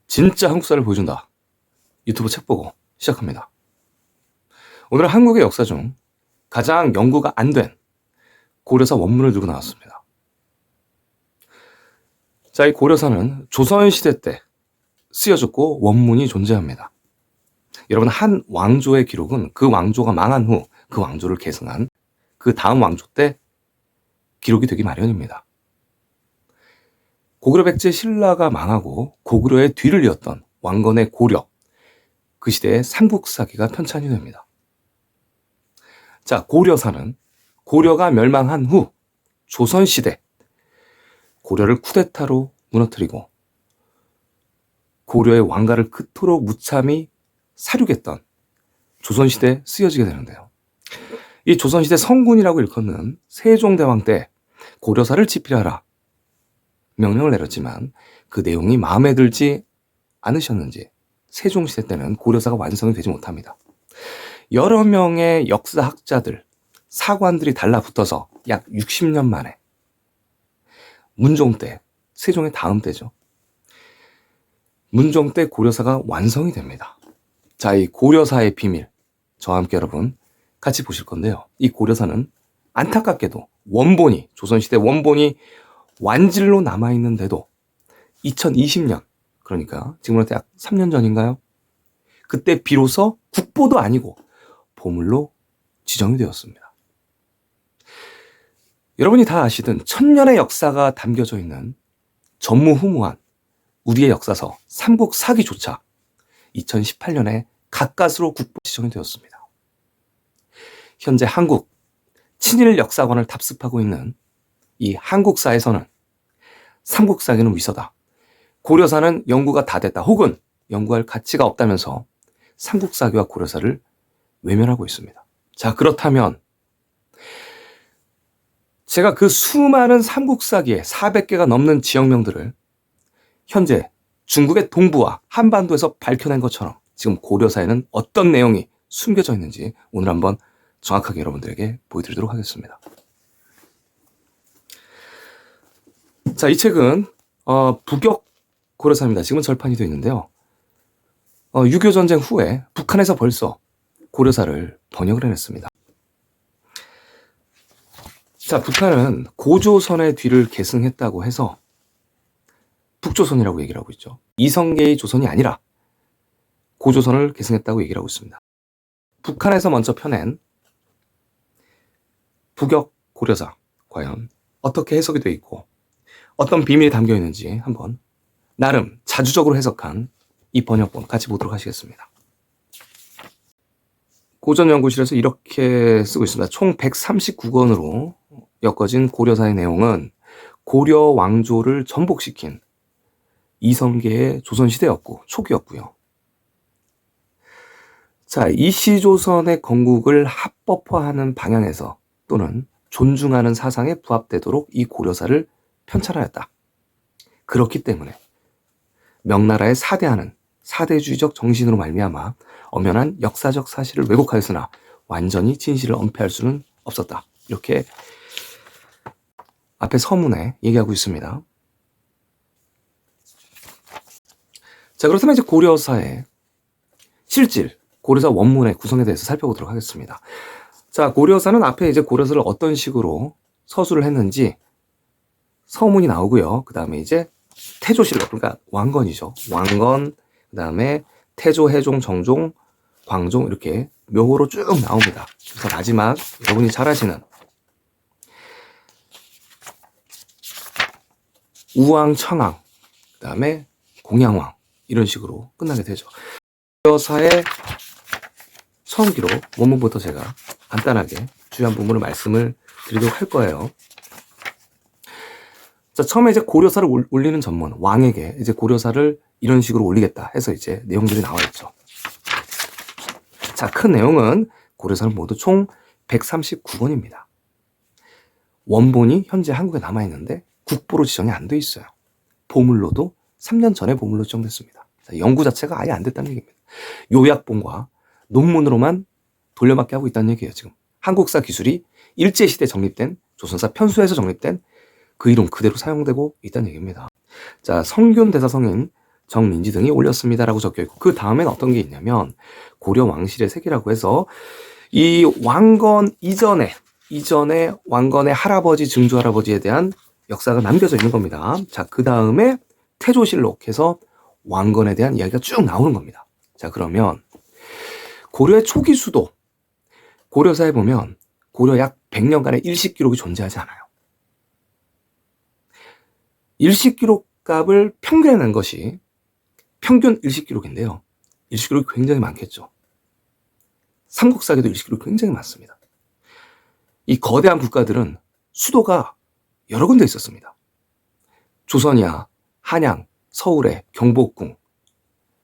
진짜 한국사를 보여준다. 유튜브 책 보고 시작합니다. 오늘은 한국의 역사 중 가장 연구가 안 된 고려사 원문을 들고 나왔습니다. 자, 이 고려사는 조선시대 때 쓰여졌고 원문이 존재합니다. 여러분, 한 왕조의 기록은 그 왕조가 망한 후 그 왕조를 계승한 그 다음 왕조 때 기록이 되기 마련입니다. 고구려 백제 신라가 망하고 고구려의 뒤를 이었던 왕건의 고려, 그 시대에 삼국사기가 편찬이 됩니다. 자, 고려사는 고려가 멸망한 후 조선시대 고려를 쿠데타로 무너뜨리고 고려의 왕가를 그토록 무참히 사륙했던 조선시대에 쓰여지게 되는데요. 이 조선시대 성군이라고 일컫는 세종대왕 때 고려사를 집필하라 명령을 내렸지만 그 내용이 마음에 들지 않으셨는지 세종시대 때는 고려사가 완성이 되지 못합니다. 여러 명의 역사학자들, 사관들이 달라붙어서 약 60년 만에 문종 때, 세종의 다음 때죠. 문종 때 고려사가 완성이 됩니다. 자, 이 고려사의 비밀, 저와 함께 여러분 같이 보실 건데요. 이 고려사는 안타깝게도 원본이, 조선시대 원본이 완질로 남아있는데도 2020년, 그러니까 지금으로부터 약 3년 전인가요? 그때 비로소 국보도 아니고 보물로 지정이 되었습니다. 여러분이 다 아시던 천년의 역사가 담겨져 있는 전무후무한 우리의 역사서 삼국사기조차 2018년에 가까스로 국보 지정이 되었습니다. 현재 한국 친일 역사관을 답습하고 있는 이 한국사에서는 삼국사기는 위서다, 고려사는 연구가 다 됐다, 혹은 연구할 가치가 없다면서 삼국사기와 고려사를 외면하고 있습니다. 자, 그렇다면 제가 그 수많은 삼국사기의 400개가 넘는 지역명들을 현재 중국의 동부와 한반도에서 밝혀낸 것처럼 지금 고려사에는 어떤 내용이 숨겨져 있는지 오늘 한번 정확하게 여러분들에게 보여드리도록 하겠습니다. 자, 이 책은 북역 고려사입니다. 지금은 절판이 되어 있는데요. 6.25 전쟁 후에 북한에서 벌써 고려사를 번역을 해냈습니다. 자, 북한은 고조선의 뒤를 계승했다고 해서 북조선이라고 얘기를 하고 있죠. 이성계의 조선이 아니라 고조선을 계승했다고 얘기를 하고 있습니다. 북한에서 먼저 펴낸 북역 고려사, 과연 어떻게 해석이 되어 있고 어떤 비밀이 담겨 있는지 한번 나름 자주적으로 해석한 이 번역본 같이 보도록 하시겠습니다. 고전연구실에서 이렇게 쓰고 있습니다. 총 139권으로 엮어진 고려사의 내용은 고려 왕조를 전복시킨 이성계의 조선시대였고 초기였고요. 자, 이시조선의 건국을 합법화하는 방향에서 또는 존중하는 사상에 부합되도록 이 고려사를 편찬하였다. 그렇기 때문에 명나라의 사대하는 사대주의적 정신으로 말미암아 엄연한 역사적 사실을 왜곡하였으나 완전히 진실을 엄폐할 수는 없었다. 이렇게 앞에 서문에 얘기하고 있습니다. 자, 그렇다면 이제 고려사의 실질, 고려사 원문의 구성에 대해서 살펴보도록 하겠습니다. 자, 고려사는 앞에 이제 고려사를 어떤 식으로 서술을 했는지 서문이 나오고요. 그 다음에 이제 태조실록, 그러니까 왕건이죠. 왕건, 그 다음에 태조, 해종, 정종, 광종 이렇게 묘호로 쭉 나옵니다. 그래서 마지막 여러분이 잘 아시는 우왕, 청왕, 그 다음에 공양왕 이런 식으로 끝나게 되죠. 고려사의 처음 기록 원문부터 제가 간단하게 주요한 부분을 말씀을 드리도록 할 거예요. 자, 처음에 이제 고려사를 올리는 전문, 왕에게 이제 고려사를 이런 식으로 올리겠다 해서 이제 내용들이 나와 있죠. 자, 큰 내용은 고려사는 모두 총 139권입니다. 원본이 현재 한국에 남아있는데 국보로 지정이 안 돼 있어요. 보물로도 3년 전에 보물로 지정됐습니다. 자, 연구 자체가 아예 안 됐다는 얘기입니다. 요약본과 논문으로만 돌려막기 하고 있다는 얘기예요. 지금 한국사 기술이 일제시대 정립된 조선사 편수에서 정립된 그 이름 그대로 사용되고 있다는 얘기입니다. 자, 성균 대사성인 정민지 등이 올렸습니다라고 적혀 있고 그 다음엔 어떤 게 있냐면 고려 왕실의 세계라고 해서 이 왕건 이전에 왕건의 할아버지 증조할아버지에 대한 역사가 남겨져 있는 겁니다. 자, 그 다음에 태조실록 해서 왕건에 대한 이야기가 쭉 나오는 겁니다. 자, 그러면 고려의 초기 수도 고려사에 보면 고려 약 100년간의 일식 기록이 존재하지 않아요. 일식 기록 값을 평균해낸 것이 평균 일식 기록인데요. 일식 기록이 굉장히 많겠죠. 삼국사기도 일식 기록이 굉장히 많습니다. 이 거대한 국가들은 수도가 여러 군데 있었습니다. 조선이야, 한양, 서울의 경복궁,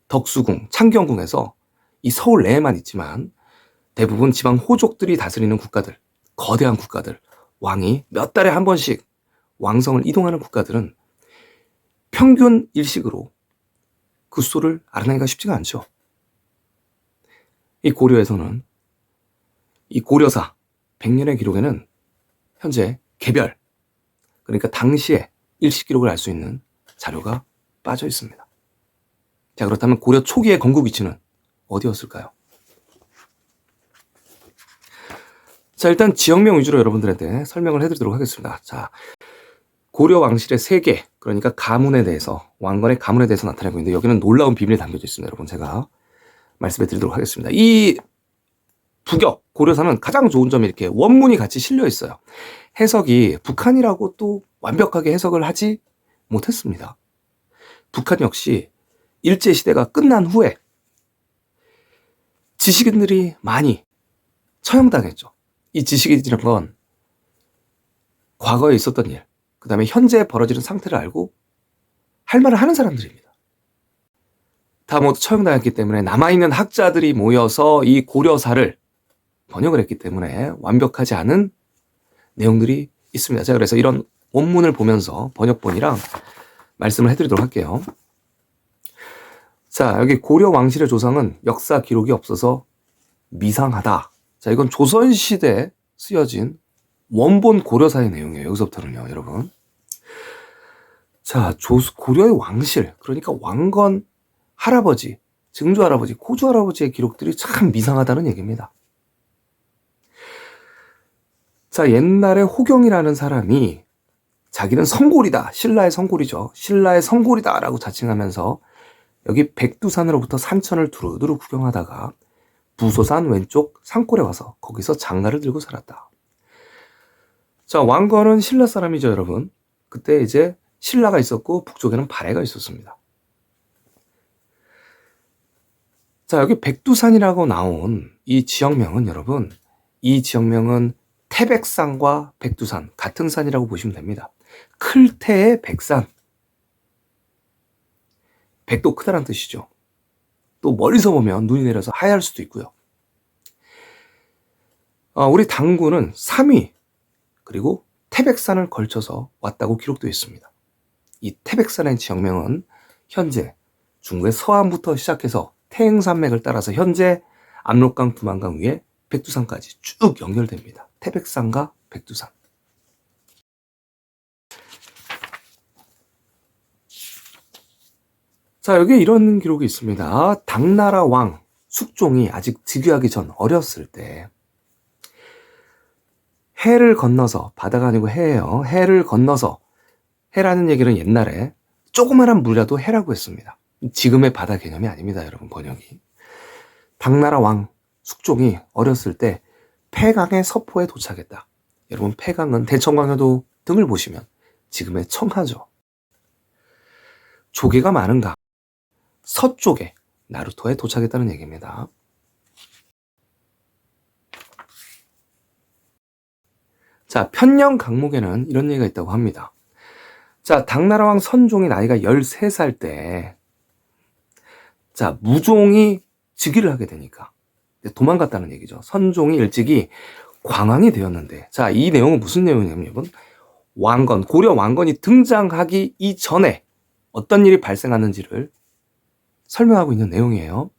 덕수궁, 창경궁에서 이 서울 내에만 있지만 대부분 지방 호족들이 다스리는 국가들, 거대한 국가들, 왕이 몇 달에 한 번씩 왕성을 이동하는 국가들은 평균 일식으로 그 수도를 알아내기가 쉽지가 않죠. 이 고려에서는 이 고려사 100년의 기록에는 현재 개별, 그러니까 당시의 일식 기록을 알 수 있는 자료가 빠져 있습니다. 자, 그렇다면 고려 초기의 건국 위치는 어디였을까요? 자, 일단 지역명 위주로 여러분들한테 설명을 해드리도록 하겠습니다. 자, 고려 왕실의 세계, 그러니까 가문에 대해서, 왕건의 가문에 대해서 나타내고 있는데 여기는 놀라운 비밀이 담겨져 있습니다. 여러분, 제가 말씀해 드리도록 하겠습니다. 이 부격, 고려사는 가장 좋은 점이 이렇게 원문이 같이 실려 있어요. 해석이 북한이라고 또 완벽하게 해석을 하지 못했습니다. 북한 역시 일제시대가 끝난 후에 지식인들이 많이 처형당했죠. 이 지식인이라는 건 과거에 있었던 일, 그 다음에 현재 벌어지는 상태를 알고 할 말을 하는 사람들입니다. 다 모두 처형당했기 때문에 남아있는 학자들이 모여서 이 고려사를 번역을 했기 때문에 완벽하지 않은 내용들이 있습니다. 제가 그래서 이런 원문을 보면서 번역본이랑 말씀을 해드리도록 할게요. 자, 여기 고려 왕실의 조상은 역사 기록이 없어서 미상하다. 자, 이건 조선시대에 쓰여진 원본 고려사의 내용이에요. 여기서부터는요, 여러분. 자, 고려의 왕실, 그러니까 왕건 할아버지, 증조 할아버지, 고조 할아버지의 기록들이 참 미상하다는 얘기입니다. 자, 옛날에 호경이라는 사람이 자기는 성골이다. 신라의 성골이죠. 신라의 성골이다라고 자칭하면서 여기 백두산으로부터 산천을 두루두루 구경하다가 부소산 왼쪽 산골에 와서 거기서 장가를 들고 살았다. 자, 왕건은 신라 사람이죠, 여러분. 그때 이제 신라가 있었고 북쪽에는 발해가 있었습니다. 자, 여기 백두산이라고 나온 이 지역명은 여러분, 이 지역명은 태백산과 백두산 같은 산이라고 보시면 됩니다. 클태의 백산. 백도 크다란 뜻이죠. 또 멀리서 보면 눈이 내려서 하얄 수도 있고요. 우리 당군은 3위 그리고 태백산을 걸쳐서 왔다고 기록되어 있습니다. 이 태백산의 지역명은 현재 중국의 서안부터 시작해서 태행산맥을 따라서 현재 압록강, 두만강 위에 백두산까지 쭉 연결됩니다. 태백산과 백두산. 자, 여기에 이런 기록이 있습니다. 당나라 왕 숙종이 아직 즉위하기 전 어렸을 때 해를 건너서, 바다가 아니고 해예요. 해를 건너서, 해라는 얘기는 옛날에 조그마한 물이라도 해라고 했습니다. 지금의 바다 개념이 아닙니다, 여러분, 번역이. 당나라 왕 숙종이 어렸을 때 폐강의 서포에 도착했다. 여러분, 폐강은 대청강효도 등을 보시면 지금의 청하죠. 조개가 많은 강, 서쪽에 나루토에 도착했다는 얘기입니다. 자, 편령 강목에는 이런 얘기가 있다고 합니다. 자, 당나라 왕 선종이 나이가 13살 때, 자, 무종이 즉위를 하게 되니까 도망갔다는 얘기죠. 선종이 일찍이 광왕이 되었는데, 자, 이 내용은 무슨 내용이냐면, 여러분, 왕건, 고려 왕건이 등장하기 이전에 어떤 일이 발생하는지를 설명하고 있는 내용이에요.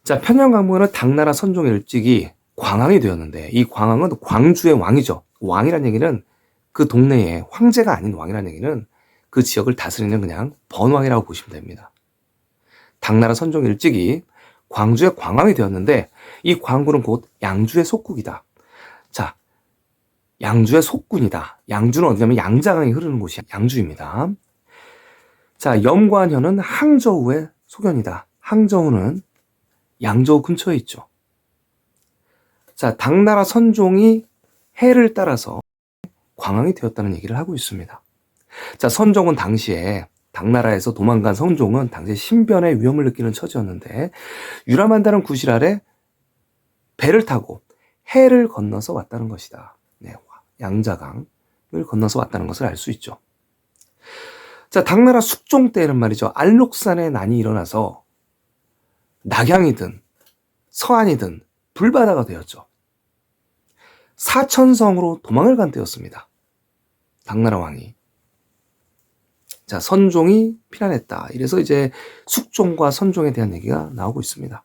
자, 편령강목에는 당나라 선종이 일찍이 광왕이 되었는데, 이 광왕은 광주의 왕이죠. 왕이란 얘기는 그 동네의 황제가 아닌 왕이란 얘기는 그 지역을 다스리는 그냥 번왕이라고 보시면 됩니다. 당나라 선종 일찍이 광주의 광왕이 되었는데 이 광군은 곧 양주의 속국이다. 자, 양주의 속군이다. 양주는 어디냐면 양자강이 흐르는 곳이 양주입니다. 자, 염관현은 항저우의 소견이다. 항저우는 양저우 근처에 있죠. 자, 당나라 선종이 해를 따라서 광왕이 되었다는 얘기를 하고 있습니다. 자, 선종은 당시에 당나라에서 도망간 선종은 당시에 신변의 위험을 느끼는 처지였는데 유람한다는 구실 아래 배를 타고 해를 건너서 왔다는 것이다. 네, 양자강을 건너서 왔다는 것을 알 수 있죠. 자, 당나라 숙종 때에는 말이죠. 알록산에 난이 일어나서 낙양이든 서안이든 불바다가 되었죠. 사천성으로 도망을 간 때였습니다. 당나라 왕이. 자, 선종이 피난했다. 이래서 이제 숙종과 선종에 대한 얘기가 나오고 있습니다.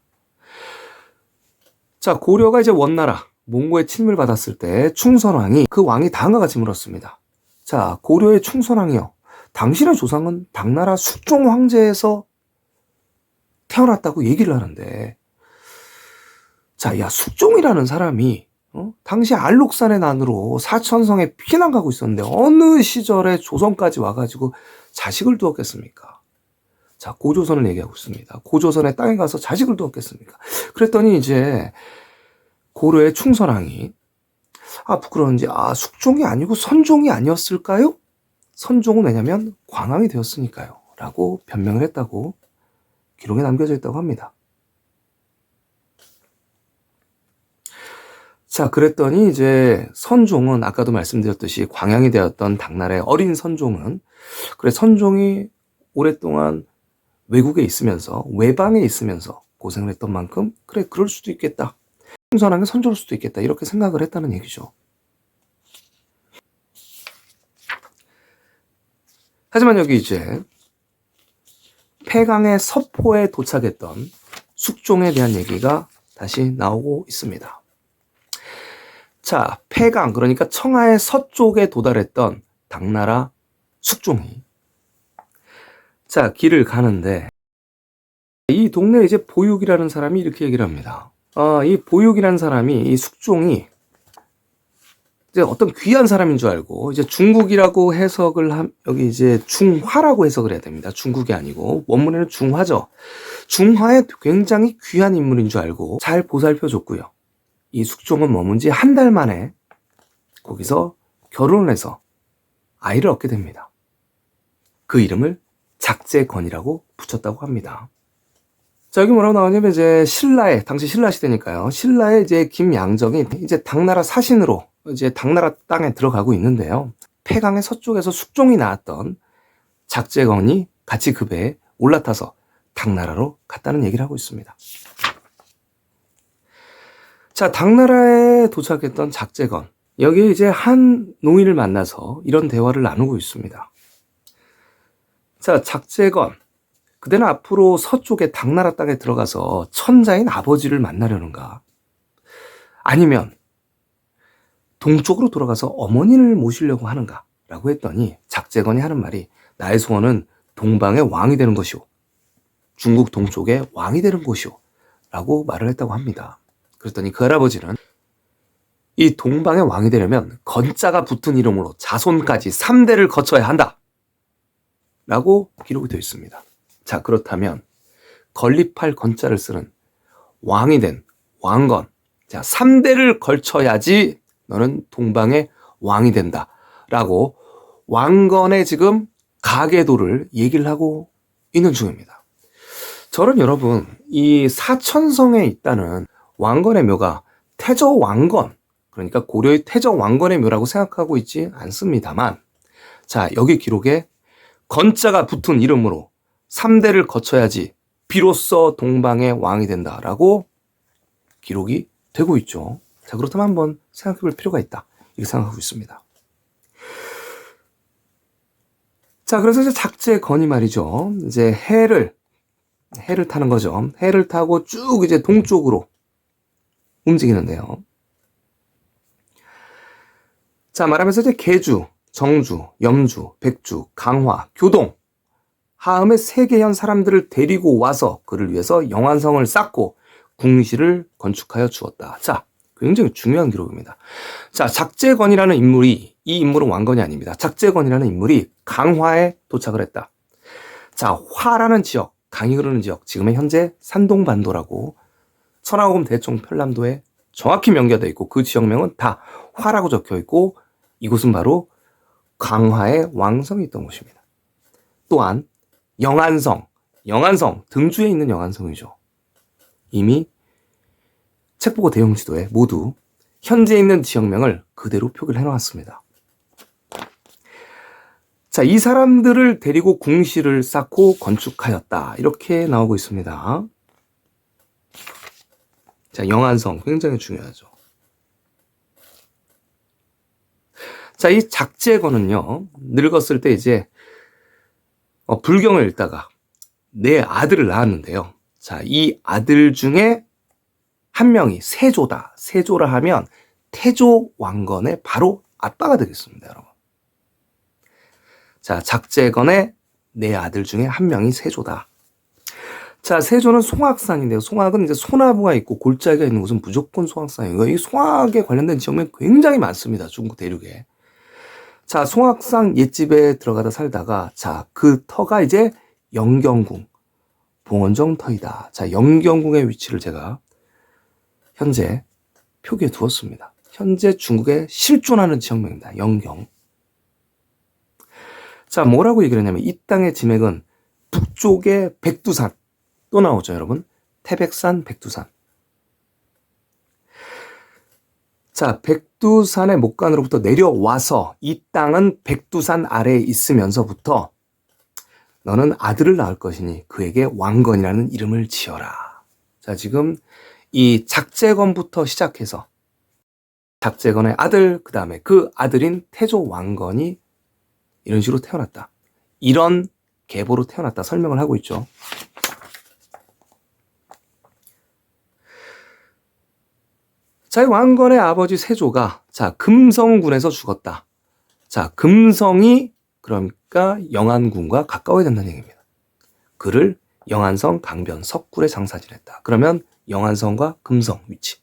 자, 고려가 이제 원나라, 몽고의 침을 받았을 때 충선왕이 그 왕이 다음과 같이 물었습니다. 자, 고려의 충선왕이요. 당신의 조상은 당나라 숙종 황제에서 태어났다고 얘기를 하는데, 자, 야, 숙종이라는 사람이 당시 알록산의 난으로 사천성에 피난 가고 있었는데 어느 시절에 조선까지 와가지고 자식을 두었겠습니까? 자, 고조선을 얘기하고 있습니다. 고조선의 땅에 가서 자식을 두었겠습니까? 그랬더니 이제 고려의 충선왕이 부끄러운지 숙종이 아니고 선종이 아니었을까요? 선종은 왜냐면 광왕이 되었으니까요. 라고 변명을 했다고 기록에 남겨져 있다고 합니다. 자, 그랬더니 이제 선종은 아까도 말씀드렸듯이 광양이 되었던 당나라의 어린 선종은 그래 선종이 오랫동안 외국에 있으면서 외방에 있으면서 고생을 했던 만큼 그래 그럴 수도 있겠다. 충선왕의 선조일 수도 있겠다. 이렇게 생각을 했다는 얘기죠. 하지만 여기 이제 폐강의 서포에 도착했던 숙종에 대한 얘기가 다시 나오고 있습니다. 자, 폐강, 그러니까 청하의 서쪽에 도달했던 당나라 숙종이 자, 길을 가는데 이 동네에 이제 보육이라는 사람이 이렇게 얘기를 합니다. 이 보육이라는 사람이 이 숙종이 이제 어떤 귀한 사람인 줄 알고 이제 중국이라고 해석을 여기 이제 중화라고 해석을 해야 됩니다. 중국이 아니고 원문에는 중화죠. 중화의 굉장히 귀한 인물인 줄 알고 잘 보살펴줬고요. 이 숙종은 머문 지 한 달 만에 거기서 결혼을 해서 아이를 얻게 됩니다. 그 이름을 작제건이라고 붙였다고 합니다. 자, 여기 뭐라고 나오냐면 이제 신라의 당시 신라 시대니까요. 신라의 이제 김양정이 이제 당나라 사신으로 이제 당나라 땅에 들어가고 있는데요. 폐강의 서쪽에서 숙종이 나왔던 작제건이 같이 그 배에 올라타서 당나라로 갔다는 얘기를 하고 있습니다. 자, 당나라에 도착했던 작제건. 여기에 이제 한 노인을 만나서 이런 대화를 나누고 있습니다. 자, 작제건. 그대는 앞으로 서쪽에 당나라 땅에 들어가서 천자인 아버지를 만나려는가? 아니면 동쪽으로 돌아가서 어머니를 모시려고 하는가? 라고 했더니 작제건이 하는 말이 나의 소원은 동방의 왕이 되는 것이오. 중국 동쪽의 왕이 되는 곳이오. 라고 말을 했다고 합니다. 그랬더니 그 할아버지는 이 동방의 왕이 되려면 건자가 붙은 이름으로 자손까지 3대를 거쳐야 한다. 라고 기록이 되어 있습니다. 자, 그렇다면 건립할 건자를 쓰는 왕이 된 왕건. 자, 3대를 걸쳐야지 너는 동방의 왕이 된다. 라고 왕건의 지금 가계도를 얘기를 하고 있는 중입니다. 저는 여러분, 이 사천성에 있다는 왕건의 묘가 태저왕건, 그러니까 고려의 태저왕건의 묘라고 생각하고 있지 않습니다만, 자, 여기 기록에 건자가 붙은 이름으로 3대를 거쳐야지 비로소 동방의 왕이 된다라고 기록이 되고 있죠. 자, 그렇다면 한번 생각해 볼 필요가 있다. 이렇게 생각하고 있습니다. 자, 그래서 이제 작제건이 말이죠. 이제 해를 타는 거죠. 해를 타고 쭉 이제 동쪽으로 움직이는데요. 자, 말하면서 이제 계주, 정주, 염주, 백주, 강화, 교동, 하음의 세계현 사람들을 데리고 와서 그를 위해서 영안성을 쌓고 궁시를 건축하여 주었다. 자, 굉장히 중요한 기록입니다. 자, 작재건이라는 인물이, 이 인물은 왕건이 아닙니다. 작재건이라는 인물이 강화에 도착을 했다. 자, 화라는 지역, 강이 흐르는 지역, 지금의 현재 산동반도라고 천하고금 대총 편람도에 정확히 명기되어 있고 그 지역명은 다 화라고 적혀 있고 이곳은 바로 강화의 왕성이 있던 곳입니다. 또한 영안성, 등주에 있는 영안성이죠. 이미 책보고 대용지도에 모두 현재 있는 지역명을 그대로 표기를 해놓았습니다. 자, 이 사람들을 데리고 궁시를 쌓고 건축하였다. 이렇게 나오고 있습니다. 자, 영안성 굉장히 중요하죠. 자, 이 작재건은요, 늙었을 때 이제 불경을 읽다가 네 아들을 낳았는데요. 자, 이 아들 중에 한 명이 세조다. 세조라 하면 태조 왕건의 바로 아빠가 되겠습니다, 여러분. 자, 작재건의 네 아들 중에 한 명이 세조다. 자, 세조는 송악산인데요. 송악은 이제 소나무가 있고 골짜기가 있는 곳은 무조건 송악산이고요. 이 송악에 관련된 지역명이 굉장히 많습니다, 중국 대륙에. 자, 송악산 옛집에 들어가다 살다가, 자, 그 터가 이제 영경궁, 봉원정 터이다. 자, 영경궁의 위치를 제가 현재 표기해 두었습니다. 현재 중국에 실존하는 지역명입니다. 영경. 자, 뭐라고 얘기를 했냐면 이 땅의 지맥은 북쪽의 백두산, 또 나오죠, 여러분. 태백산, 백두산. 자, 백두산의 목간으로부터 내려와서 이 땅은 백두산 아래에 있으면서부터 너는 아들을 낳을 것이니 그에게 왕건이라는 이름을 지어라. 자, 지금 이 작재건부터 시작해서 작재건의 아들, 그 다음에 그 아들인 태조 왕건이 이런 식으로 태어났다. 이런 계보로 태어났다 설명을 하고 있죠. 자, 왕건의 아버지 세조가 자, 금성군에서 죽었다. 자, 금성이 그러니까 영안군과 가까워야 된다는 얘기입니다. 그를 영안성, 강변, 석굴에 장사지냈다. 그러면 영안성과 금성 위치.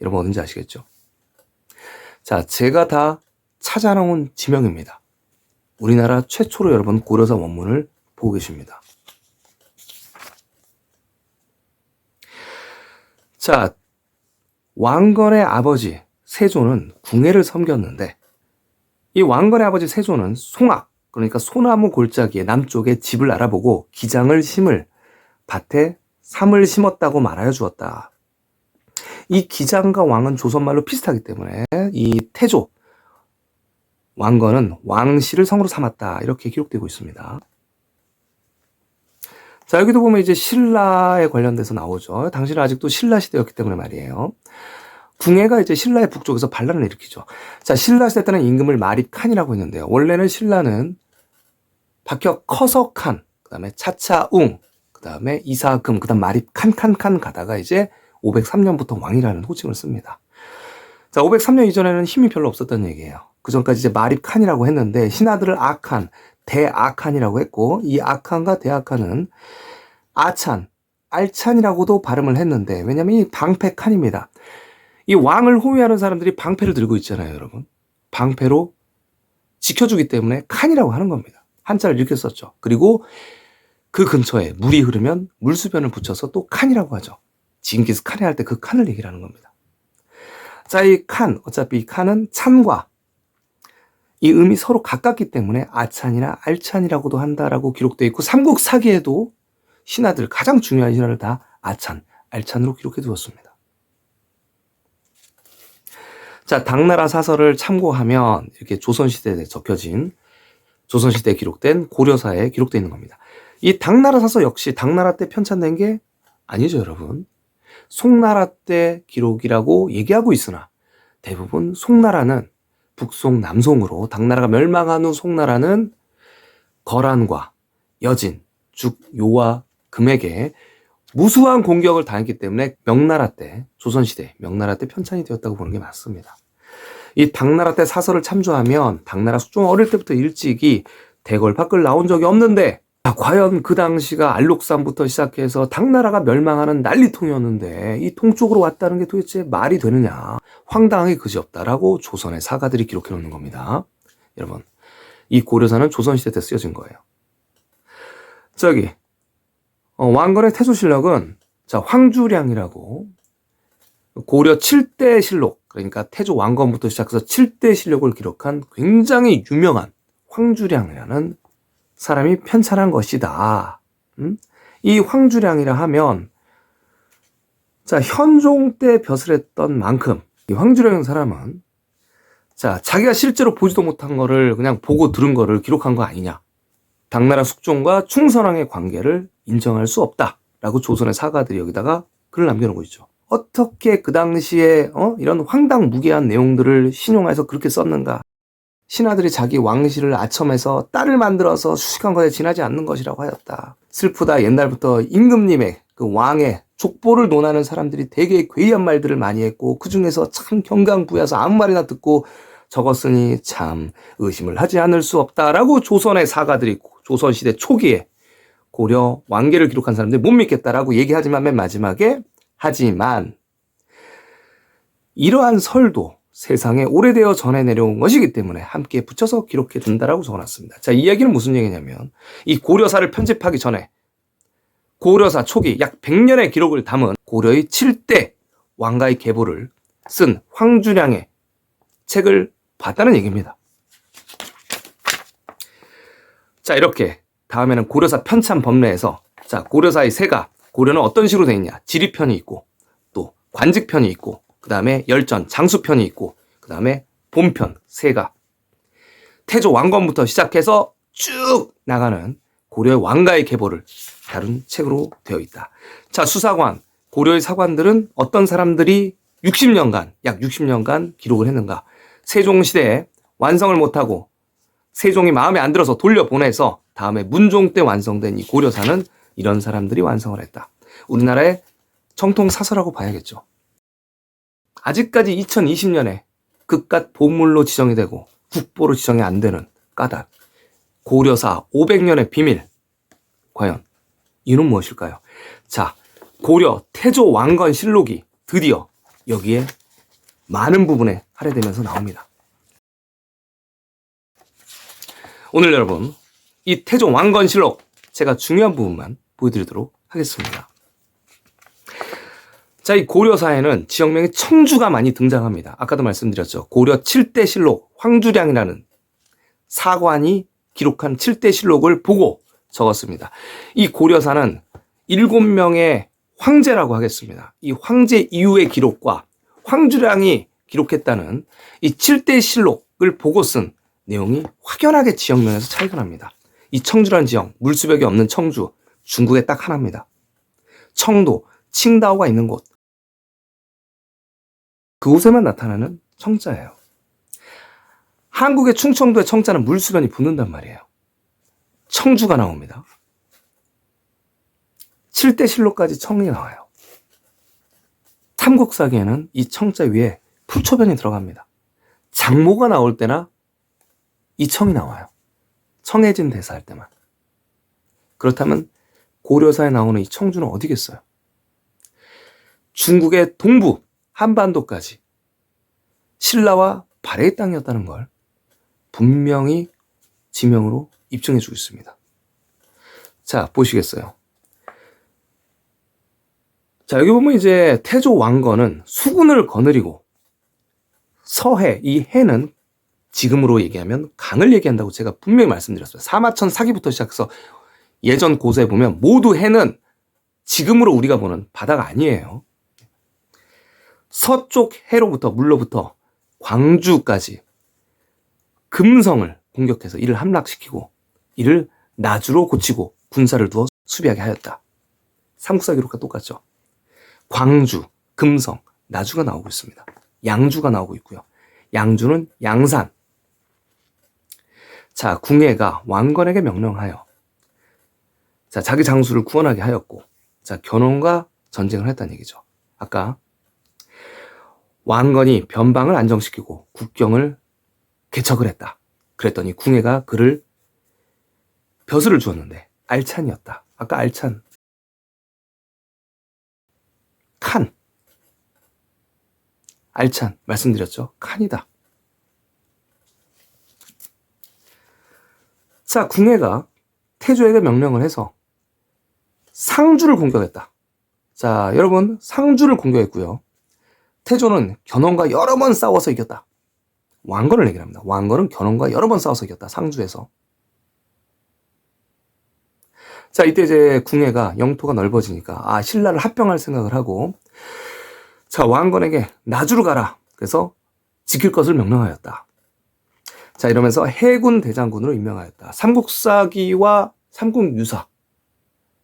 여러분 어딘지 아시겠죠? 자, 제가 다 찾아놓은 지명입니다. 우리나라 최초로 여러분 고려사 원문을 보고 계십니다. 자, 왕건의 아버지 세조는 궁예를 섬겼는데 이 왕건의 아버지 세조는 송악, 그러니까 소나무 골짜기의 남쪽에 집을 알아보고 기장을 심을 밭에 삼을 심었다고 말하여 주었다. 이 기장과 왕은 조선말로 비슷하기 때문에 이 태조 왕건은 왕씨를 성으로 삼았다. 이렇게 기록되고 있습니다. 자, 여기도 보면 이제 신라에 관련돼서 나오죠. 당시는 아직도 신라 시대였기 때문에 말이에요. 궁예가 이제 신라의 북쪽에서 반란을 일으키죠. 자, 신라 시대 때는 임금을 마립칸이라고 했는데요. 원래는 신라는 박혁 커서칸, 그 다음에 차차웅, 그 다음에 이사금, 그 다음 마립칸칸칸 가다가 이제 503년부터 왕이라는 호칭을 씁니다. 자, 503년 이전에는 힘이 별로 없었던 얘기예요. 그 전까지 이제 마립칸이라고 했는데 신하들을 아칸, 대아칸이라고 했고 이 아칸과 대아칸은 아찬, 알찬이라고도 발음을 했는데 왜냐면 이 방패칸입니다. 이 왕을 호위하는 사람들이 방패를 들고 있잖아요, 여러분. 방패로 지켜주기 때문에 칸이라고 하는 겁니다. 한자를 이렇게 썼죠. 그리고 그 근처에 물이 흐르면 물수변을 붙여서 또 칸이라고 하죠. 징기스 칸에 할 때 그 칸을 얘기를 하는 겁니다. 자, 이 칸, 어차피 이 칸은 찬과 이 음이 서로 가깝기 때문에 아찬이나 알찬이라고도 한다라고 기록되어 있고 삼국사기에도 신하들, 가장 중요한 신하를 다 아찬, 알찬으로 기록해 두었습니다. 자, 당나라 사설을 참고하면 이렇게 조선시대에 적혀진 조선시대에 기록된 고려사에 기록되어 있는 겁니다. 이 당나라 사설 역시 당나라 때 편찬된 게 아니죠, 여러분. 송나라 때 기록이라고 얘기하고 있으나 대부분 송나라는 북송, 남송으로 당나라가 멸망한 후 송나라는 거란과 여진, 죽, 요와 금에게 무수한 공격을 당했기 때문에 명나라 때, 조선시대 명나라 때 편찬이 되었다고 보는 게 맞습니다. 이 당나라 때 사설을 참조하면 당나라 숙종 어릴 때부터 일찍이 대궐 밖을 나온 적이 없는데 과연 그 당시가 알록산부터 시작해서 당나라가 멸망하는 난리통이었는데 이 동쪽으로 왔다는 게 도대체 말이 되느냐. 황당하기 그지없다라고 조선의 사가들이 기록해 놓는 겁니다. 여러분, 이 고려사는 조선시대 때 쓰여진 거예요. 저기 왕건의 태조실록은 황주량이라고 고려 7대 실록, 그러니까 태조 왕건부터 시작해서 7대 실록을 기록한 굉장히 유명한 황주량이라는 사람이 편찬한 것이다. 이 황주량이라 하면 현종 때 벼슬했던 만큼 이 황주량이라는 사람은 자기가 실제로 보지도 못한 거를 그냥 보고 들은 거를 기록한 거 아니냐. 당나라 숙종과 충선왕의 관계를 인정할 수 없다라고 조선의 사가들이 여기다가 글을 남겨놓고 있죠. 어떻게 그 당시에 이런 황당무계한 내용들을 신용해서 그렇게 썼는가. 신하들이 자기 왕실을 아첨해서 딸을 만들어서 수식한 것에 지나지 않는 것이라고 하였다. 슬프다. 옛날부터 임금님의 그 왕의 족보를 논하는 사람들이 되게 괴이한 말들을 많이 했고 그 중에서 참 경강부여서 아무 말이나 듣고 적었으니 참 의심을 하지 않을 수 없다라고 조선의 사가들이 조선시대 초기에 고려 왕계를 기록한 사람들이 못 믿겠다라고 얘기하지만 맨 마지막에 하지만 이러한 설도 세상에 오래되어 전해 내려온 것이기 때문에 함께 붙여서 기록해 둔다라고 적어놨습니다. 이 이야기는 무슨 얘기냐면 이 고려사를 편집하기 전에 고려사 초기 약 100년의 기록을 담은 고려의 7대 왕가의 계보를 쓴 황주량의 책을 봤다는 얘기입니다. 이렇게 다음에는 고려사 편찬 법례에서 고려사의 세가 고려는 어떤 식으로 되어 있냐. 지리편이 있고 또 관직편이 있고 그 다음에 열전, 장수편이 있고 그 다음에 본편, 세가 태조 왕건부터 시작해서 쭉 나가는 고려의 왕가의 계보를 다룬 책으로 되어 있다. 수사관, 고려의 사관들은 어떤 사람들이 60년간, 약 60년간 기록을 했는가. 세종시대에 완성을 못하고 세종이 마음에 안 들어서 돌려보내서 다음에 문종 때 완성된 이 고려사는 이런 사람들이 완성을 했다. 우리나라의 정통사서라고 봐야겠죠. 아직까지 2020년에 그깟 보물로 지정이 되고 국보로 지정이 안 되는 까닭. 고려사 500년의 비밀. 과연 이는 무엇일까요? 고려 태조 왕건 실록이 드디어 여기에 많은 부분에 할애되면서 나옵니다. 오늘 여러분, 이 태조 왕건 실록 제가 중요한 부분만 보여드리도록 하겠습니다. 이 고려사에는 지역명이 청주가 많이 등장합니다. 아까도 말씀드렸죠. 고려 7대 실록 황주량이라는 사관이 기록한 7대 실록을 보고 적었습니다. 이 고려사는 7명의 황제라고 하겠습니다. 이 황제 이후의 기록과 황주량이 기록했다는 이 7대 실록을 보고 쓴 내용이 확연하게 지역면에서 차이가 납니다. 이 청주라는 지역, 물수벽이 없는 청주, 중국에 딱 하나입니다. 청도, 칭다오가 있는 곳. 그곳에만 나타나는 청자예요. 한국의 충청도의 청자는 물수변이 붙는단 말이에요. 청주가 나옵니다. 7대 실록까지 청이 나와요. 삼국사기에는 이 청자 위에 풀초변이 들어갑니다. 장모가 나올 때나 이 청이 나와요. 청해진 대사할 때만. 그렇다면 고려사에 나오는 이 청주는 어디겠어요? 중국의 동부 한반도까지 신라와 발해의 땅이었다는 걸 분명히 지명으로 입증해주고 있습니다. 보시겠어요? 여기 보면 이제 태조 왕건은 수군을 거느리고 서해, 이 해는 지금으로 얘기하면 강을 얘기한다고 제가 분명히 말씀드렸어요. 사마천 사기부터 시작해서 예전 고서에 보면 모두 해는 지금으로 우리가 보는 바다가 아니에요. 서쪽 해로부터 물로부터 광주까지 금성을 공격해서 이를 함락시키고 이를 나주로 고치고 군사를 두어 수비하게 하였다. 삼국사 기록과 똑같죠. 광주, 금성, 나주가 나오고 있습니다. 양주가 나오고 있고요. 양주는 양산. 궁예가 왕건에게 명령하여 자기 장수를 구원하게 하였고 견훤과 전쟁을 했다는 얘기죠. 아까 왕건이 변방을 안정시키고 국경을 개척을 했다. 그랬더니 궁예가 그를 벼슬을 주었는데 알찬이었다. 아까 알찬, 칸, 알찬 말씀드렸죠. 칸이다. 자, 궁예가 태조에게 명령을 해서 상주를 공격했다. 자, 여러분, 상주를 공격했고요. 태조는 견훤과 여러 번 싸워서 이겼다. 왕건을 얘기합니다. 왕건은 견훤과 여러 번 싸워서 이겼다. 상주에서. 자, 이때 이제 궁예가 영토가 넓어지니까 신라를 합병할 생각을 하고, 자, 왕건에게 나주로 가라. 그래서 지킬 것을 명령하였다. 자, 이러면서 해군 대장군으로 임명하였다. 삼국사기와 삼국유사,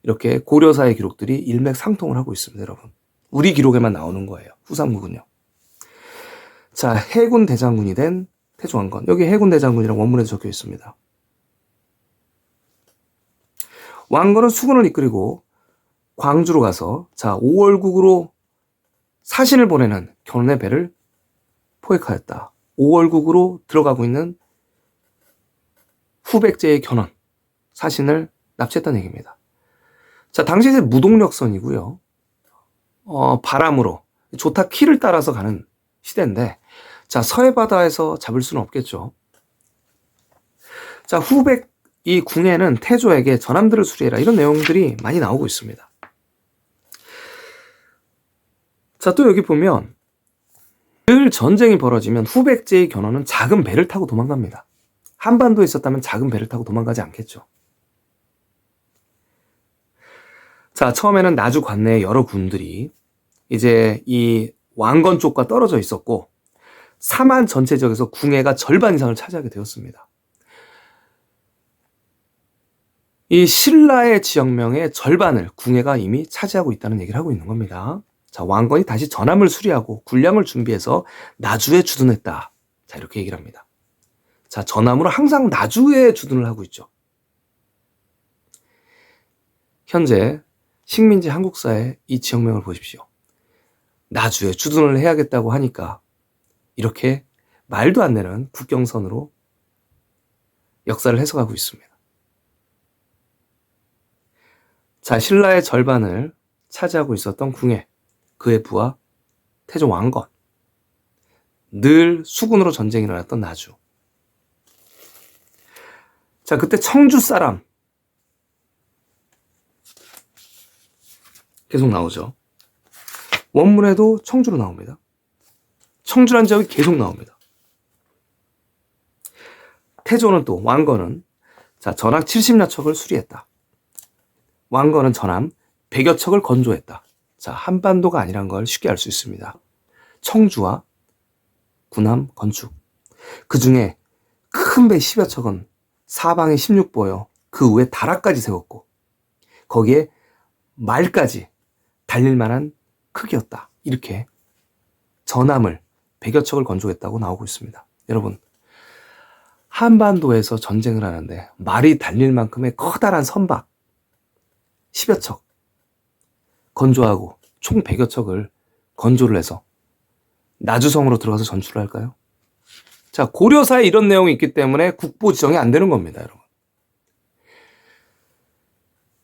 이렇게 고려사의 기록들이 일맥상통을 하고 있습니다, 여러분. 우리 기록에만 나오는 거예요, 후삼국은요. 자, 해군 대장군이 된 태조왕건. 여기 해군 대장군이라고 원문에 적혀 있습니다. 왕건은 수군을 이끌고 광주로 가서, 자, 5월국으로 사신을 보내는 견훤의 배를 포획하였다. 5월국으로 들어가고 있는 후백제의 견훤, 사신을 납치했다는 얘기입니다. 자, 당시 이제 무동력선이고요. 바람으로 조타 키를 따라서 가는 시대인데, 자, 서해 바다에서 잡을 수는 없겠죠. 자, 후백 이 궁예는 태조에게 전함들을 수리해라, 이런 내용들이 많이 나오고 있습니다. 자, 또 여기 보면 늘 전쟁이 벌어지면 후백제의 견훤은 작은 배를 타고 도망갑니다. 한반도에 있었다면 작은 배를 타고 도망가지 않겠죠. 자, 처음에는 나주 관내의 여러 군들이 이제 이 왕건 쪽과 떨어져 있었고, 삼한 전체 지역에서 궁예가 절반 이상을 차지하게 되었습니다. 이 신라의 지역명의 절반을 궁예가 이미 차지하고 있다는 얘기를 하고 있는 겁니다. 자, 왕건이 다시 전함을 수리하고 군량을 준비해서 나주에 주둔했다. 자, 이렇게 얘기를 합니다. 자, 전함으로 항상 나주에 주둔을 하고 있죠. 현재 식민지 한국사의 이 지역명을 보십시오. 나주에 주둔을 해야겠다고 하니까 이렇게 말도 안 되는 국경선으로 역사를 해석하고 있습니다. 자, 신라의 절반을 차지하고 있었던 궁예, 그의 부하 태조 왕건, 늘 수군으로 전쟁이 일어났던 나주. 자, 그때 청주 사람 계속 나오죠. 원문에도 청주로 나옵니다. 청주란 지역이 계속 나옵니다. 태조는 또, 왕건은, 자, 전함 70여 척을 수리했다. 왕건은 전함 100여 척을 건조했다. 자, 한반도가 아니란 걸 쉽게 알 수 있습니다. 청주와 군함 건축, 그 중에 큰 배 10여 척은 사방에 16보여 그 위에 다라까지 세웠고, 거기에 말까지 달릴 만한 크기였다. 이렇게 전함을 100여 척을 건조했다고 나오고 있습니다. 여러분, 한반도에서 전쟁을 하는데 말이 달릴 만큼의 커다란 선박 10여 척 건조하고 총 100여 척을 건조를 해서 나주성으로 들어가서 전출을 할까요? 자, 고려사에 이런 내용이 있기 때문에 국보 지정이 안 되는 겁니다, 여러분.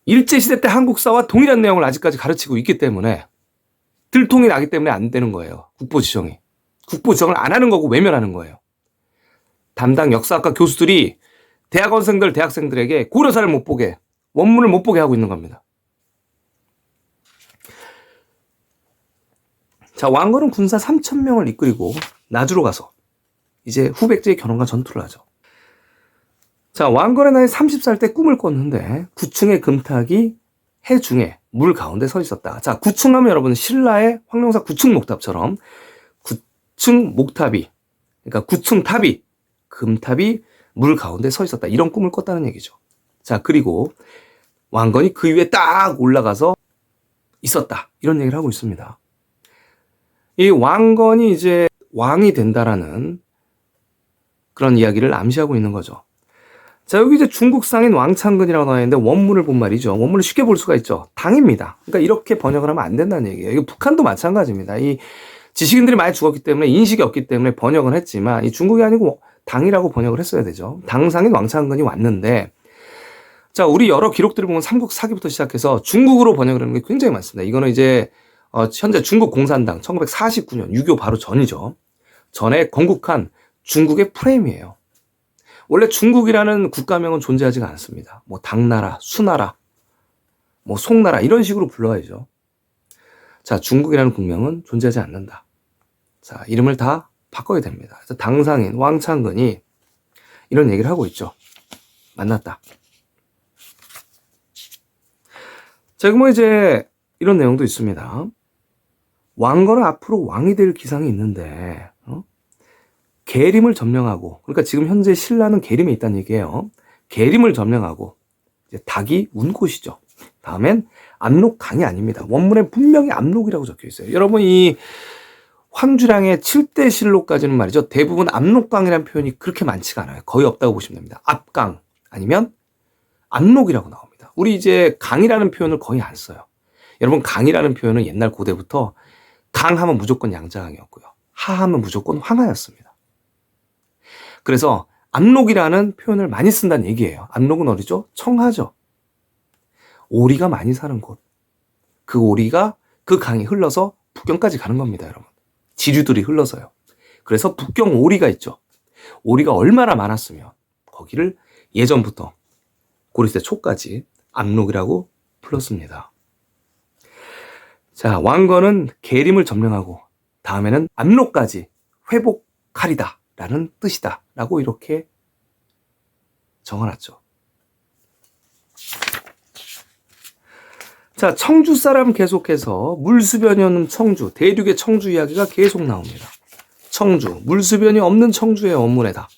일제시대 때 한국사와 동일한 내용을 아직까지 가르치고 있기 때문에 들통이 나기 때문에 안 되는 거예요. 국보 지정이. 국보 지정을 안 하는 거고 외면하는 거예요. 담당 역사학과 교수들이 대학원생들, 대학생들에게 고려사를 못 보게, 원문을 못 보게 하고 있는 겁니다. 자, 왕건은 군사 3,000명을 이끌고 나주로 가서 이제 후백제의 견훤과 전투를 하죠. 자, 왕건의 나이 30살 때 꿈을 꿨는데 9층의 금탁이 해중에 물 가운데 서 있었다. 자, 9층 하면 여러분 신라의 황룡사 9층 목탑처럼 9층 목탑이, 그러니까 9층 탑이, 금탑이 물 가운데 서 있었다. 이런 꿈을 꿨다는 얘기죠. 자, 그리고 왕건이 그 위에 딱 올라가서 있었다. 이런 얘기를 하고 있습니다. 이 왕건이 이제 왕이 된다라는 그런 이야기를 암시하고 있는 거죠. 자, 여기 이제 중국 상인 왕창근이라고 나와 있는데 원문을 본 말이죠. 원문을 쉽게 볼 수가 있죠. 당입니다. 그러니까 이렇게 번역을 하면 안 된다는 얘기예요. 이거 북한도 마찬가지입니다. 이 지식인들이 많이 죽었기 때문에 인식이 없기 때문에 번역은 했지만 이 중국이 아니고 당이라고 번역을 했어야 되죠. 당상인 왕창근이 왔는데 자, 우리 여러 기록들을 보면 삼국 사기부터 시작해서 중국어로 번역을 하는 게 굉장히 많습니다. 이거는 이제 현재 중국 공산당 1949년 6.25 바로 전이죠. 전에 건국한 중국의 프레임이에요. 원래 중국이라는 국가명은 존재하지가 않습니다. 뭐 당나라, 수나라, 뭐 송나라 이런 식으로 불러야죠. 자, 중국이라는 국명은 존재하지 않는다. 자, 이름을 다 바꿔야 됩니다. 그래서 당상인 왕창근이 이런 얘기를 하고 있죠. 만났다. 자, 그럼 이제 이런 내용도 있습니다. 왕건은 앞으로 왕이 될 기상이 있는데 계림을 점령하고, 그러니까 지금 현재 신라는 계림에 있다는 얘기예요. 계림을 점령하고 이제 닭이 운 곳이죠. 다음엔 압록강이 아닙니다. 원문에 분명히 압록이라고 적혀 있어요. 여러분 이 황주량의 7대 실록까지는 말이죠. 대부분 압록강이라는 표현이 그렇게 많지가 않아요. 거의 없다고 보시면 됩니다. 압강 아니면 압록이라고 나옵니다. 우리 이제 강이라는 표현을 거의 안 써요. 여러분 강이라는 표현은 옛날 고대부터 강하면 무조건 양자강이었고요. 하하면 무조건 황하였습니다. 그래서 압록이라는 표현을 많이 쓴다는 얘기예요. 압록은 어디죠? 청하죠. 오리가 많이 사는 곳. 그 오리가 그 강이 흘러서 북경까지 가는 겁니다, 여러분. 지류들이 흘러서요. 그래서 북경 오리가 있죠. 오리가 얼마나 많았으면 거기를 예전부터 고려시대 초까지 압록이라고 불렀습니다. 자, 왕건은 계림을 점령하고 다음에는 압록까지 회복하리다 라는 뜻이다 라고 이렇게 적어놨죠. 자, 청주 사람 계속해서 물수변이 없는 청주, 대륙의 청주 이야기가 계속 나옵니다. 청주, 물수변이 없는 청주의 원문에다.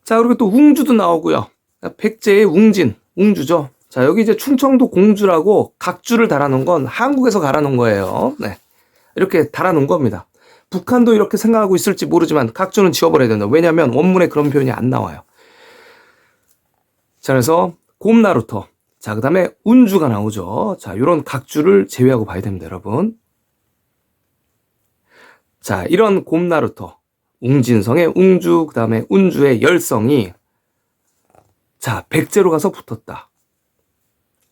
자, 그리고 또 웅주도 나오고요. 백제의 웅진, 웅주죠. 자, 여기 이제 충청도 공주라고 각주를 달아놓은 건 한국에서 갈아놓은 거예요. 네, 이렇게 달아놓은 겁니다. 북한도 이렇게 생각하고 있을지 모르지만 각주는 지워버려야 된다. 왜냐하면 원문에 그런 표현이 안 나와요. 자, 그래서 곰나루터. 자, 그 다음에 운주가 나오죠. 자, 이런 각주를 제외하고 봐야 됩니다, 여러분. 자, 이런 곰나루터, 웅진성의 웅주, 그 다음에 운주의 열성이 자, 백제로 가서 붙었다.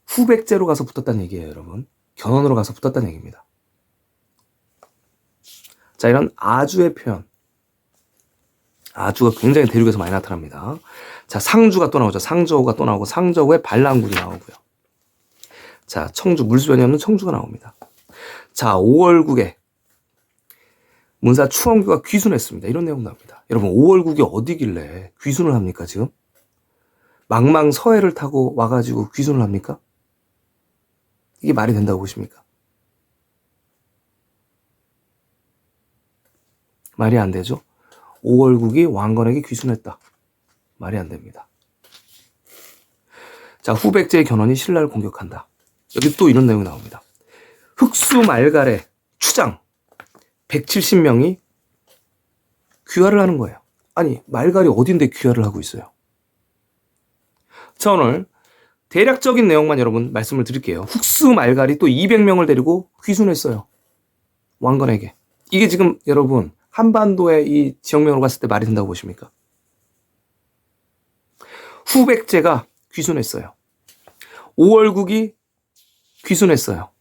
후백제로 가서 붙었다는 얘기예요, 여러분. 견훤으로 가서 붙었다는 얘기입니다. 자, 이런 아주의 표현. 아주가 굉장히 대륙에서 많이 나타납니다. 자, 상주가 또 나오죠. 상저우가 또 나오고 상저우에 반란군이 나오고요. 자, 청주, 물수변이 없는 청주가 나옵니다. 자, 5월국에 문사 추원규가 귀순했습니다. 이런 내용 나옵니다. 여러분 5월국이 어디길래 귀순을 합니까 지금? 망망서해를 타고 와가지고 귀순을 합니까? 이게 말이 된다고 보십니까? 말이 안 되죠. 5월국이 왕건에게 귀순했다. 말이 안 됩니다. 자, 후백제의 견훤이 신라를 공격한다. 여기 또 이런 내용이 나옵니다. 흑수 말갈의 추장 170명이 귀화를 하는 거예요. 아니, 말갈이 어딘데 귀화를 하고 있어요? 자, 오늘 대략적인 내용만 여러분 말씀을 드릴게요. 흑수 말갈이 또 200명을 데리고 귀순했어요. 왕건에게. 이게 지금 여러분 한반도의 이 지역명으로 갔을 때 말이 된다고 보십니까? 후백제가 귀순했어요. 5월국이 귀순했어요.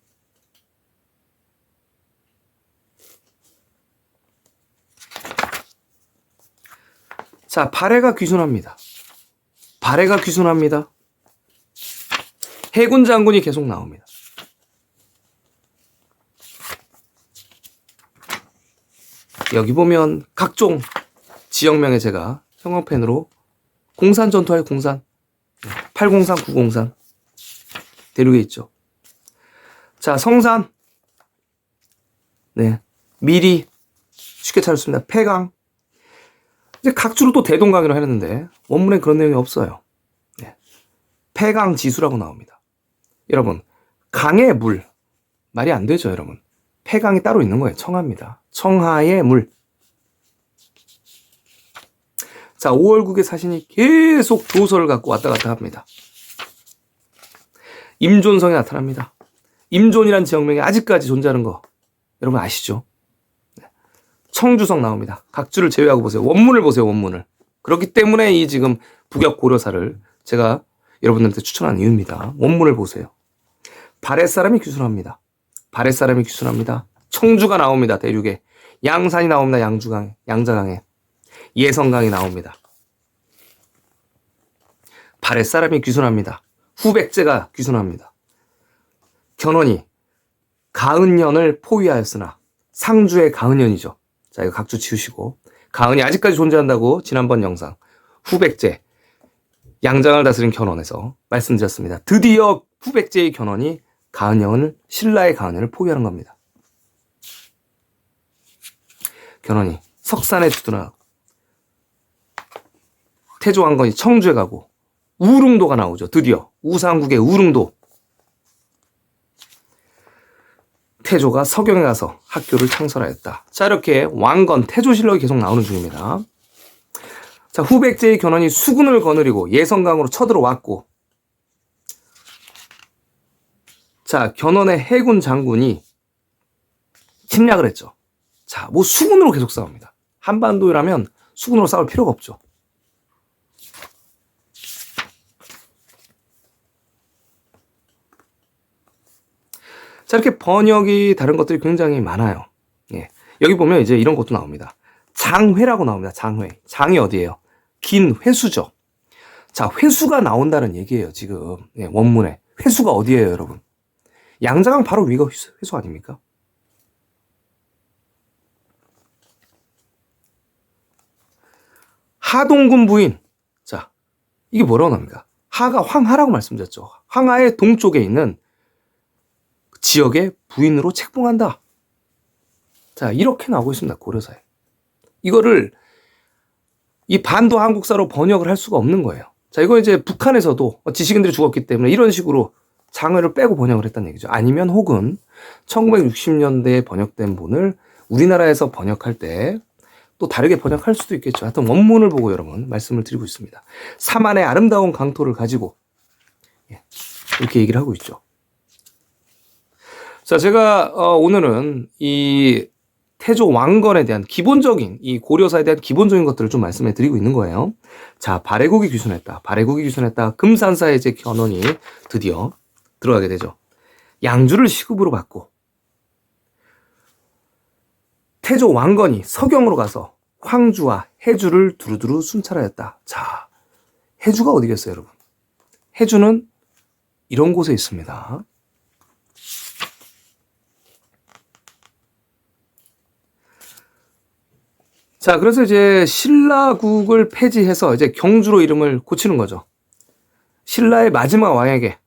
자, 발해가 귀순합니다. 발해가 귀순합니다. 해군 장군이 계속 나옵니다. 여기 보면 각종 지역명에 제가 형광펜으로 공산 전투할 공산, 803, 903 대륙에 있죠. 자, 성산, 네, 미리 쉽게 찾았습니다. 폐강. 이제 각주로 또 대동강이라고 했는데 원문에 그런 내용이 없어요. 네. 폐강지수라고 나옵니다. 여러분, 강의 물 말이 안 되죠, 여러분. 폐강이 따로 있는 거예요. 청하입니다. 청하의 물. 자, 5월국의 사신이 계속 조서를 갖고 왔다 갔다 합니다. 임존성이 나타납니다. 임존이란 지역명이 아직까지 존재하는 거 여러분 아시죠? 청주성 나옵니다. 각주를 제외하고 보세요. 원문을 보세요. 원문을. 그렇기 때문에 이 지금 북역 고려사를 제가 여러분들한테 추천한 이유입니다. 원문을 보세요. 바랫사람이 귀순합니다. 바랫사람이 귀순합니다. 청주가 나옵니다. 대륙에. 양산이 나옵니다. 양자강에. 예성강이 나옵니다. 바랫사람이 귀순합니다. 후백제가 귀순합니다. 견훤이 가은년을 포위하였으나 상주의 가은년이죠. 자, 이거 각주 지우시고. 가은이 아직까지 존재한다고 지난번 영상 후백제 양장을 다스린 견훤에서 말씀드렸습니다. 드디어 후백제의 견훤이 가은년을 신라의 가은년을 포위하는 겁니다. 견훤이 석산에 주둔하고 태조왕건이 청주에 가고 우릉도가 나오죠. 드디어 우상국의 우릉도. 태조가 서경에 가서 학교를 창설하였다. 자, 이렇게 왕건 태조실록이 계속 나오는 중입니다. 자, 후백제의 견훤이 수군을 거느리고 예성강으로 쳐들어왔고, 자, 견훤의 해군 장군이 침략을 했죠. 자, 뭐 수군으로 계속 싸웁니다. 한반도라면 수군으로 싸울 필요가 없죠. 자, 이렇게 번역이 다른 것들이 굉장히 많아요. 예. 여기 보면 이제 이런 것도 나옵니다. 장회라고 나옵니다. 장회. 장이 어디예요? 긴 회수죠. 자, 회수가 나온다는 얘기예요, 지금. 예, 원문에. 회수가 어디예요, 여러분? 양자강 바로 위가 회수 아닙니까? 하동군 부인. 자, 이게 뭐라고 나옵니까? 하가 황하라고 말씀드렸죠. 황하의 동쪽에 있는 지역의 부인으로 책봉한다. 자, 이렇게 나오고 있습니다. 고려사에. 이거를 이 반도 한국사로 번역을 할 수가 없는 거예요. 자, 이거 이제 북한에서도 지식인들이 죽었기 때문에 이런 식으로 장외를 빼고 번역을 했다는 얘기죠. 아니면 혹은 1960년대에 번역된 본을 우리나라에서 번역할 때 또 다르게 번역할 수도 있겠죠. 하여튼 원문을 보고 여러분 말씀을 드리고 있습니다. 사만의 아름다운 강토를 가지고 이렇게 얘기를 하고 있죠. 자, 제가 오늘은 이 태조 왕건에 대한 기본적인 이 고려사에 대한 기본적인 것들을 좀 말씀해 드리고 있는 거예요. 자, 발해국이 귀순했다. 발해국이 귀순했다. 금산사에 이제 견훤이 드디어 들어가게 되죠. 양주를 시급으로 받고 태조 왕건이 서경으로 가서 황주와 해주를 두루두루 순찰하였다. 자, 해주가 어디겠어요, 여러분? 해주는 이런 곳에 있습니다. 자, 그래서 이제 신라국을 폐지해서 이제 경주로 이름을 고치는 거죠. 신라의 마지막 왕에게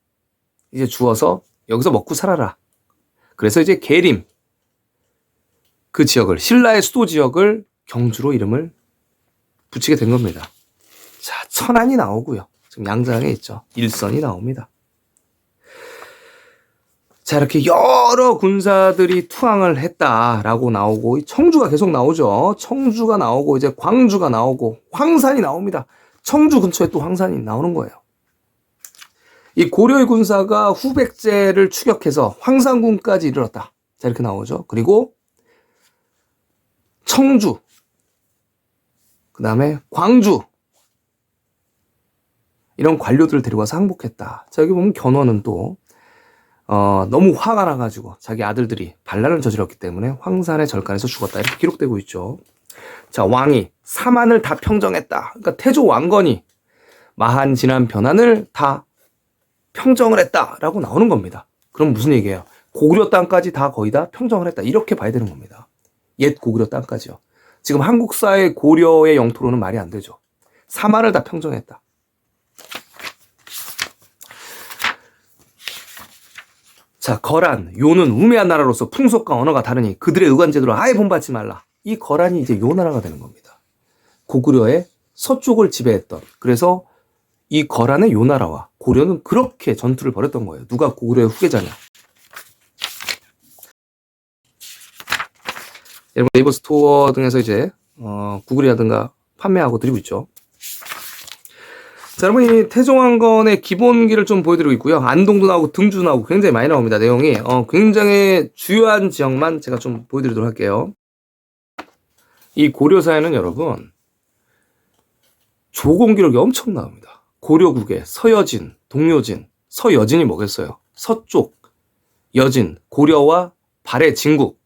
이제 주어서 여기서 먹고 살아라. 그래서 이제 계림, 그 지역을, 신라의 수도 지역을 경주로 이름을 붙이게 된 겁니다. 자, 천안이 나오고요. 지금 양장에 있죠. 일선이 나옵니다. 자, 이렇게 여러 군사들이 투항을 했다라고 나오고, 청주가 계속 나오죠. 청주가 나오고, 이제 광주가 나오고, 황산이 나옵니다. 청주 근처에 또 황산이 나오는 거예요. 이 고려의 군사가 후백제를 추격해서 황산군까지 이르렀다. 자, 이렇게 나오죠. 그리고 청주, 그 다음에 광주, 이런 관료들을 데리고 와서 항복했다. 자, 여기 보면 견훤은 또 너무 화가 나가지고 자기 아들들이 반란을 저질렀기 때문에 황산의 절간에서 죽었다. 이렇게 기록되고 있죠. 자, 왕이 사만을 다 평정했다. 그러니까 태조 왕건이 마한 진한 변환을 다 평정을 했다라고 나오는 겁니다. 그럼 무슨 얘기예요? 고구려 땅까지 다 거의 다 평정을 했다. 이렇게 봐야 되는 겁니다. 옛 고구려 땅까지요. 지금 한국사의 고려의 영토로는 말이 안 되죠. 사만을 다 평정했다. 자, 거란, 요는 우매한 나라로서 풍속과 언어가 다르니 그들의 의관제도를 아예 본받지 말라. 이 거란이 이제 요 나라가 되는 겁니다. 고구려의 서쪽을 지배했던, 그래서 이 거란의 요 나라와 고려는 그렇게 전투를 벌였던 거예요. 누가 고구려의 후계자냐. 여러분 네이버 스토어 등에서 이제 구글이라든가 판매하고 드리고 있죠. 자, 여러분, 이 태종왕건의 기본기를 좀 보여드리고 있고요. 안동도 나오고 등주도 나오고 굉장히 많이 나옵니다. 내용이. 굉장히 주요한 지역만 제가 좀 보여드리도록 할게요. 이 고려사에는 여러분, 조공 기록이 엄청 나옵니다. 고려국에 서여진, 동여진, 서여진이 뭐겠어요? 서쪽, 여진, 고려와 발해, 진국.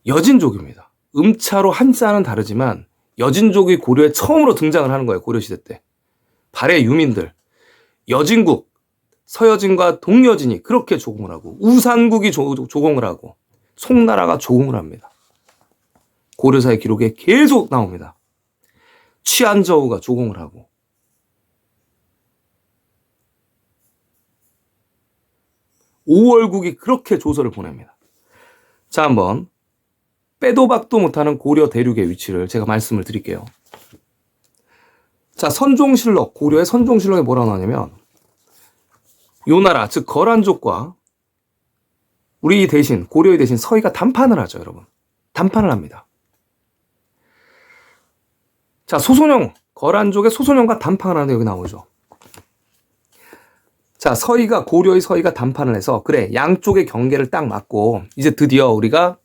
여진족입니다. 음차로 한자는 다르지만 여진족이 고려에 처음으로 등장을 하는 거예요. 고려시대 때. 발해 유민들, 여진국, 서여진과 동여진이 그렇게 조공을 하고 우산국이 조공을 하고 송나라가 조공을 합니다. 고려사의 기록에 계속 나옵니다. 취안저우가 조공을 하고 오월국이 그렇게 조서를 보냅니다. 자, 한번 빼도 박도 못하는 고려 대륙의 위치를 제가 말씀을 드릴게요. 자, 선종실록, 고려의 선종실록에 뭐라고 나오냐면 요 나라, 즉 거란족과 우리 대신, 고려의 대신 서희가 담판을 하죠, 여러분. 담판을 합니다. 자, 소소령, 거란족의 소소령과 담판을 하는데 여기 나오죠. 자, 고려의 서희가 담판을 해서 그래, 양쪽의 경계를 딱 맞고 이제 드디어 우리가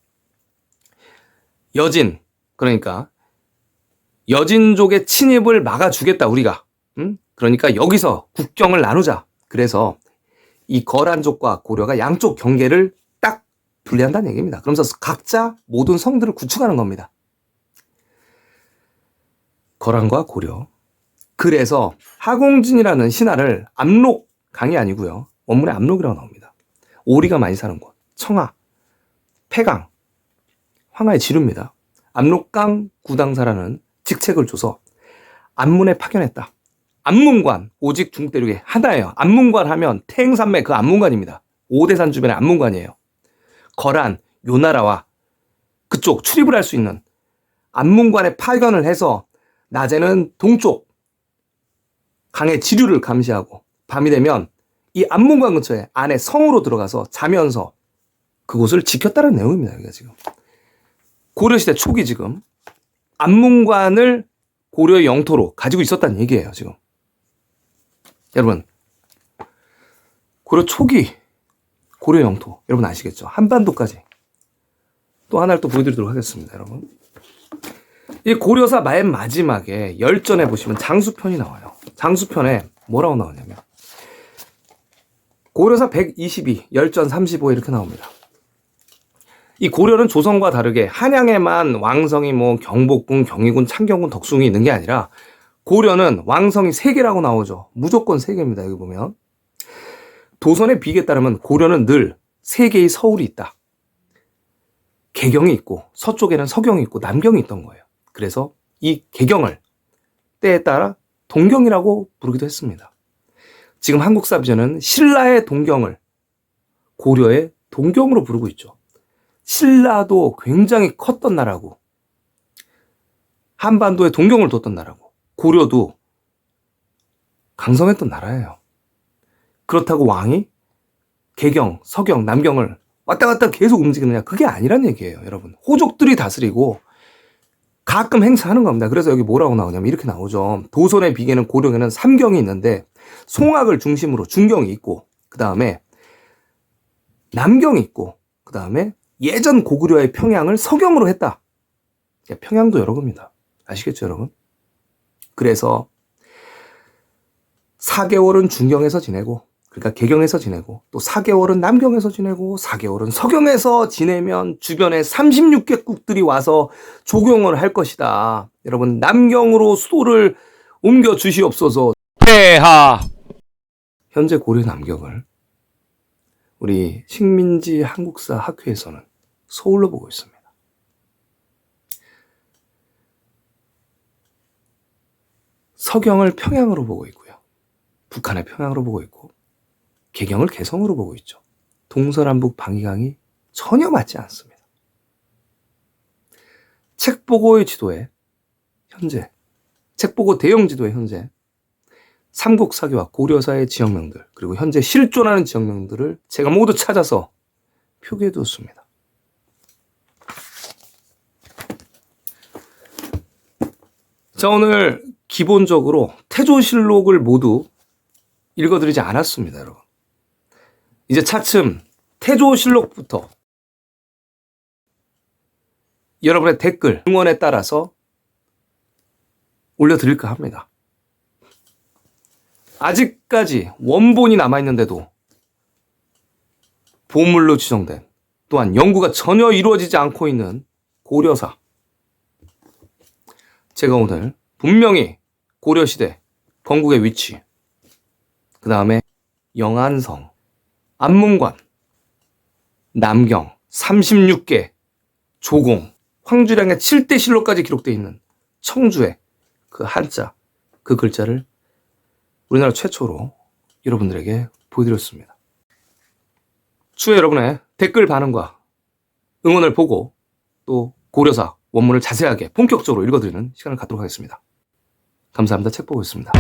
여진, 그러니까 여진족의 침입을 막아주겠다, 우리가. 그러니까 여기서 국경을 나누자. 그래서 이 거란족과 고려가 양쪽 경계를 딱 분리한다는 얘기입니다. 그러면서 각자 모든 성들을 구축하는 겁니다. 거란과 고려. 그래서 하공진이라는 신하를 압록강이 아니고요. 원문에 압록이라고 나옵니다. 오리가 많이 사는 곳. 청하, 폐강, 황하의 지류입니다. 압록강 구당사라는 직책을 줘서 압문에 파견했다. 압문관, 오직 중대륙에 하나예요. 압문관 하면 태행산맥 그 압문관입니다. 오대산 주변의 압문관이에요. 거란, 요나라와 그쪽 출입을 할 수 있는 압문관에 파견을 해서 낮에는 동쪽 강의 지류를 감시하고 밤이 되면 이 압문관 근처에 안에 성으로 들어가서 자면서 그곳을 지켰다는 내용입니다. 여기가 지금. 고려시대 초기 지금 압문관을 고려의 영토로 가지고 있었다는 얘기예요. 지금. 여러분, 고려 초기 고려 영토 여러분 아시겠죠? 한반도까지 또 하나를 또 보여드리도록 하겠습니다. 여러분, 이 고려사 맨 마지막에 열전에 보시면 장수편이 나와요. 장수편에 뭐라고 나오냐면 고려사 122, 열전 35 이렇게 나옵니다. 이 고려는 조선과 다르게 한양에만 왕성이 뭐 경복궁, 경희군, 창경군, 덕숭이 있는 게 아니라 고려는 왕성이 3개라고 나오죠. 무조건 3개입니다. 여기 보면. 도선의 비기에 따르면 고려는 늘 3개의 서울이 있다. 개경이 있고 서쪽에는 서경이 있고 남경이 있던 거예요. 그래서 이 개경을 때에 따라 동경이라고 부르기도 했습니다. 지금 한국사비전은 신라의 동경을 고려의 동경으로 부르고 있죠. 신라도 굉장히 컸던 나라고 한반도에 동경을 뒀던 나라고 고려도 강성했던 나라예요. 그렇다고 왕이 개경, 서경, 남경을 왔다 갔다 계속 움직이느냐, 그게 아니란 얘기예요. 여러분, 호족들이 다스리고 가끔 행사하는 겁니다. 그래서 여기 뭐라고 나오냐면 이렇게 나오죠. 도선의 비계는 고령에는 삼경이 있는데 송악을 중심으로 중경이 있고 그 다음에 남경이 있고 그 다음에 예전 고구려의 평양을 서경으로 했다. 평양도 여러 겁니다. 아시겠죠, 여러분? 그래서 4개월은 중경에서 지내고, 그러니까 개경에서 지내고, 또 4개월은 남경에서 지내고, 4개월은 서경에서 지내면 주변에 36개국들이 와서 조경을 할 것이다. 여러분, 남경으로 수도를 옮겨 주시옵소서. 폐하! 현재 고려 남경을 우리 식민지 한국사 학회에서는 서울로 보고 있습니다. 서경을 평양으로 보고 있고요. 북한의 평양으로 보고 있고, 개경을 개성으로 보고 있죠. 동서남북 방위강이 전혀 맞지 않습니다. 책보고의 지도에 현재, 책보고 대영 지도에 현재 삼국사기와 고려사의 지역명들, 그리고 현재 실존하는 지역명들을 제가 모두 찾아서 표기해 두었습니다. 자, 오늘 기본적으로 태조실록을 모두 읽어드리지 않았습니다, 여러분. 이제 차츰 태조실록부터 여러분의 댓글, 응원에 따라서 올려드릴까 합니다. 아직까지 원본이 남아있는데도 보물로 지정된, 또한 연구가 전혀 이루어지지 않고 있는 고려사. 제가 오늘 분명히 고려시대 건국의 위치, 그 다음에 영안성, 안문관, 남경, 36개, 조공, 황주량의 7대 실록까지 기록되어 있는 청주의 그 한자, 그 글자를 우리나라 최초로 여러분들에게 보여드렸습니다. 추후에 여러분의 댓글 반응과 응원을 보고 또 고려사 원문을 자세하게 본격적으로 읽어드리는 시간을 갖도록 하겠습니다. 감사합니다. 책 보고 있습니다.